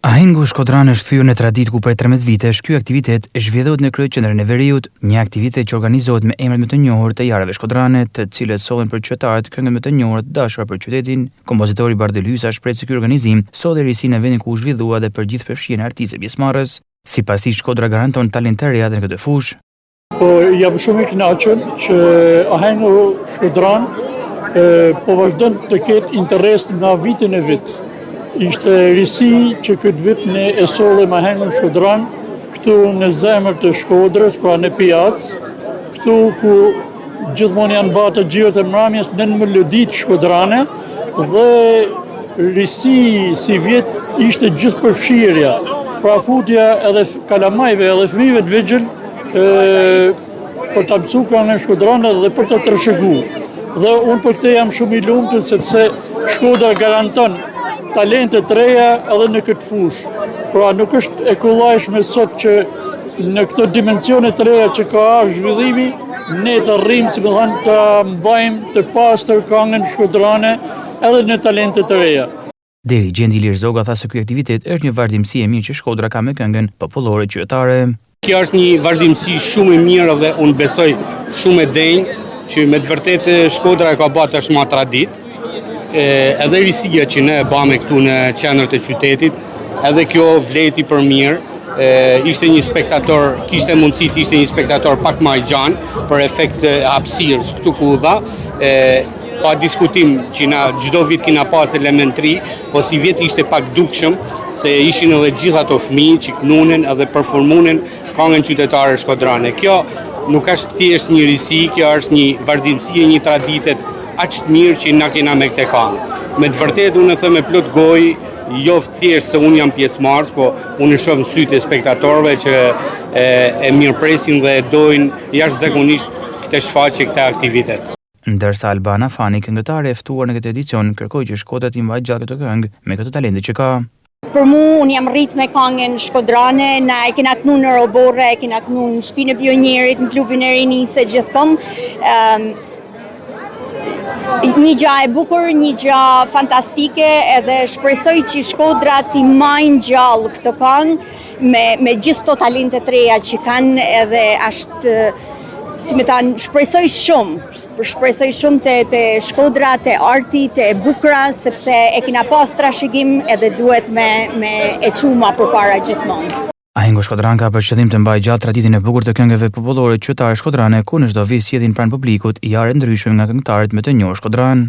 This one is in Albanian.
Ahengu Shkodranë është thyer në traditë ku prej 13 vitesh ky aktivitet zhvillohet në kryeqendrën e Veriut, një aktivitet që organizohet me emrat më të njohur të jarëve shkodrane, të cilët sollen për qytetarët këngët më të njohura të dashura për qytetin. Kompozitori Bardel Hysa shpreh se ky organizim solli risinë në vendin ku u zhvillua dhe për gjithë përfshirjen e artistëve pjesëmarrës. Sipas tij, Shkodra garanton talent të reja në këtë fushë. Po jam shumë i kënaqur që Ahengu Shkodranë po vazhdon të ketë interes nga vitin e vit. Ishte risi që këtë vit ne e sollim Ahengun Shkodranë këtu në zemër të Shkodrës, pra në pijacë, këtu ku gjithmonë janë bërë të xhirët e mramjes në meloditë shkodrane dhe risi si vjet ishte gjithë përfshirja, pra futja edhe kalamajve edhe fëmijëve të vegjël për ta mësuar këngën shkodrane dhe për ta trashëguar. Dhe unë për këtë jam shumë i lumtur sepse Shkodra garanton talente të reja edhe në këtë fushë. Pra nuk është e kollajshme sot që në këto dimensione të reja që ka zhvillimi, ne të rrimë, si më thënë, të mbajmë të pastër këngën shkodrane edhe në talente të reja. Dirigenti Ilir Zoga tha se ky aktivitet është një vazhdimsi e mirë që Shkodra ka me këngën popullore qytetare. Kjo është një vazhdimsi shumë e mirë dhe unë besoj shumë e denjë që me të vërtetë Shkodra e ka bërë tashmë traditë. Edhe risia që ne e bëme këtu në qendrën e qytetit, edhe kjo vleti për mirë. Ishte një spektator, kishte mundësi të ishte një spektator pak më i gjanë për efekt hapësirës këtu ku u dha. Pa diskutim që na çdo vit kena pas elementri, po si vjet ishte pak dukshëm se ishin edhe gjithë ato fëmijë që knunin edhe performunin këngën qytetare shkodrane. Kjo nuk është thjesht një risi, kjo është një vazhdimsi e një tradite aq të mirë që na kena me këtë këngë. Me të vërtetë unë e them me plot gojë, jo thjesht se unë jam pjesëmarrës, po unë e shoh në sytë e spektatorëve që e mirëpresin dhe e dojnë jashtëzakonisht këtë shfaqje, këtë aktivitet. Ndërsa Albana Fani, këngëtare e ftuar në këtë edicion, kërkoi që Shkodra të mbajë gjallë këtë këngë me këtë talente që ka. Për mu, unë jam rrit me këngën shkodrane, na e kena kënu në Roborre, e kena kënu në Shtëpinë e Pionjerit, në klubin e Rinisë, gjithkohë. Një gjë e bukur, një gjë fantastike, edhe shpresoj që Shkodra t'i majnë gjallë këtë këngë me gjithë to talentet reja që kanë, edhe ashtë, si me thanë, shpresoj shumë të Shkodra, të arti, të bukra, sepse e kena pas trashëgim edhe duhet me e çuma përpara gjithmonë. Ahengu Shkodranë ka për qëllim të mbajë gjallë traditën e bukur të këngëve popullore qytetare shkodrane, ku në çdo vit sjellin pranë publikut jarë ndryshme nga këngëtarët më të njohur shkodranë.